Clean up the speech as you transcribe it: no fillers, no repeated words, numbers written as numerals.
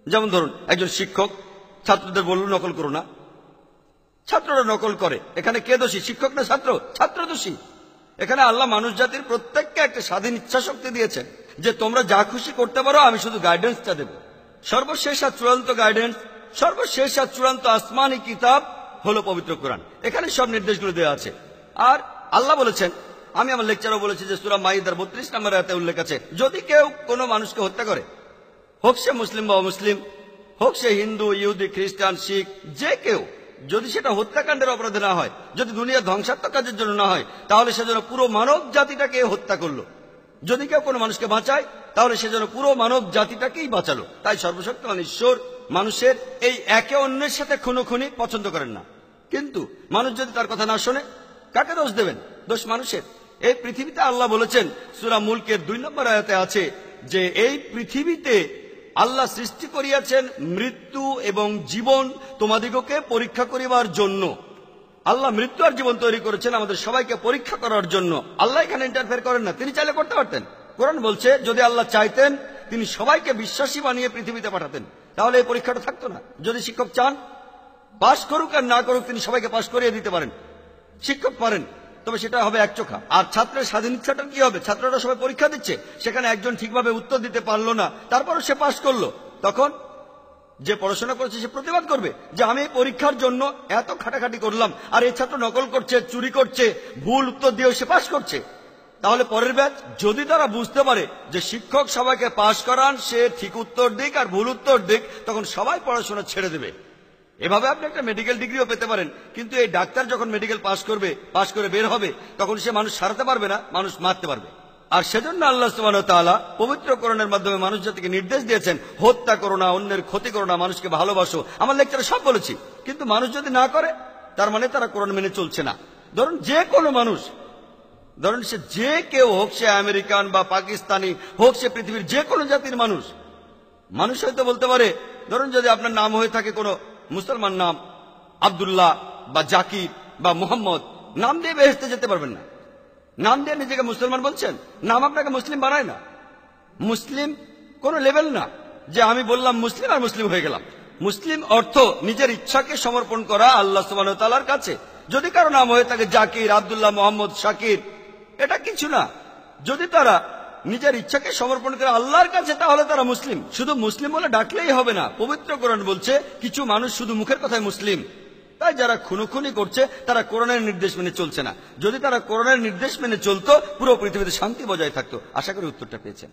যেমন ধরুন, একজন শিক্ষক ছাত্রদের বলল নকল করো না, ছাত্ররা নকল করে। এখানে কে দোষী, শিক্ষক না ছাত্র? ছাত্র দোষী। এখানে আল্লাহ মানুষ জাতির প্রত্যেককে একটা স্বাধীন ইচ্ছা শক্তি দিয়েছেন যে তোমরা যা খুশি করতে পারো, আমি শুধু গাইডেন্সটা দেব। সর্বশেষ আর চূড়ান্ত গাইডেন্স, সর্বশেষ আর চূড়ান্ত আসমানি কিতাব হলো পবিত্র কোরআন। এখানে সব নির্দেশগুলো দেওয়া আছে। আর আল্লাহ বলেছেন, আমি আমার লেকচারও বলেছি যে সূরা মাইদার 32 নম্বর আয়াতে উল্লেখ আছে, যদি কেউ কোনো মানুষকে হত্যা করে, হোক সে মুসলিম বা অমুসলিম, হোক সে হিন্দু, ইহুদি, খ্রিস্টান, শিখ, যে কেউ, যদি সেটা হত্যাকাণ্ডের অপরাধে না হয়, যদি দুনিয়া ধ্বংসাত্মক কাজের জন্য না হয়, তাহলে সেজন্য পুরো মানব জাতিটাকে হত্যা করলো। যদি কেউ কোনো মানুষকে বাঁচায়, তাহলে সেজন্য পুরো মানব জাতিটাকেই বাঁচালো। তাই সর্বশক্তিমান ঈশ্বর মানুষের এই একে অন্যের সাথে খুনোখুনি পছন্দ করেন না। কিন্তু মানুষ যদি তার কথা না শোনে, কাকে দোষ দেবেন? দোষ মানুষের। এই পৃথিবীতে আল্লাহ বলেছেন, সূরা মুলকের 2 নম্বর আয়াতে আছে যে এই পৃথিবীতে আল্লাহ সৃষ্টি করিয়াছেন মৃত্যু এবং জীবন তোমাদিগকে পরীক্ষা করিবার জন্য। আল্লাহ মৃত্যু আর জীবন তৈরি করেছেন আমাদের সবাইকে পরীক্ষা করার জন্য। আল্লাহ এখানে ইন্টারফেয়ার করেন না, তিনি চাইলে করতে পারতেন। কোরআন বলছে যদি আল্লাহ চাইতেন তিনি সবাইকে বিশ্বাসী বানিয়ে পৃথিবীতে পাঠাতেন, তাহলে এই পরীক্ষাটা থাকতো না। যদি শিক্ষক চান পাশ করুক আর না করুক, তিনি সবাইকে পাশ করিয়ে দিতে পারেন। শিক্ষক পারেন, তবে সেটা হবে একচোখা। আর ছাত্রের স্বাধীন ইচ্ছাটা কি হবে? ছাত্ররা সবাই পরীক্ষা দিচ্ছে, সেখানে একজন ঠিকভাবে উত্তর দিতে পারলো না, তারপরও সে পাশ করলো। তখন যে পড়াশোনা করেছে সে প্রতিবাদ করবে যে আমি এই পরীক্ষার জন্য এত খাটাখাটি করলাম, আর এই ছাত্র নকল করছে, চুরি করছে, ভুল উত্তর দিয়েও সে পাশ করছে। তাহলে পরের ব্যাচ যদি তারা বুঝতে পারে যে শিক্ষক সবাইকে পাশ করান, সে ঠিক উত্তর দিক আর ভুল উত্তর দিক, তখন সবাই পড়াশোনা ছেড়ে দেবে। এভাবে আপনি একটা মেডিকেল ডিগ্রিও পেতে পারেন, কিন্তু এই ডাক্তার যখন মেডিকেল পাশ করবে, পাশ করে বের হবে, তখন সে মানুষ সারাতে পারবে না, মানুষ মারতে পারবে। আর সেজন্য আল্লাহ সুবহানাহু ওয়া তাআলা পবিত্র কোরআনের মাধ্যমে মানুষ জাতিকে নির্দেশ দিয়েছেন, হত্যা করো না, অন্যের ক্ষতি করো না, মানুষকে ভালোবাসো। আমার লেকচারে সব বলেছি। কিন্তু মানুষ যদি না করে, তার মানে তারা কোরআন মেনে চলছে না। ধরুন যে কোনো মানুষ, ধরুন সে যে কেউ হোক, সে আমেরিকান বা পাকিস্তানি হোক, সে পৃথিবীর যে কোনো জাতির মানুষ, মানুষ হয়তো বলতে পারে, ধরুন যদি আপনার নাম হয়ে থাকে কোনো মুসলমান নাম, আব্দুল্লাহ বা জাকির বা মোহাম্মদ, নাম দিয়ে বেহেশতে যেতে পারবেন না। নাম দিয়ে নিজেকে মুসলমান বলছেন, নাম আপনাকে মুসলিম বানায় না। মুসলিম কোন লেভেল না যে আমি বললাম মুসলিম আর মুসলিম হয়ে গেলাম। মুসলিম অর্থ নিজের ইচ্ছাকে সমর্পণ করা আল্লাহ সুবহানাহু ওয়া তাআলার কাছে। যদি কারো নাম হয়ে থাকে জাকির, আব্দুল্লাহ, মোহাম্মদ, শাকির, এটা কিছু না। যদি তারা নিজের ইচ্ছাকে সমর্পণ করে আল্লাহর কাছে, তাহলে তারা মুসলিম। শুধু মুসলিম বলে ডাকলেই হবে না। পবিত্র কোরআন বলছে কিছু মানুষ শুধু মুখের কথায় মুসলিম। তাই যারা খুনোখুনি করছে তারা কোরআনের নির্দেশ মেনে চলছে না। যদি তারা কোরআনের নির্দেশ মেনে চলতো, পুরো পৃথিবীতে শান্তি বজায় থাকতো। আশা করি উত্তরটা পেয়েছেন।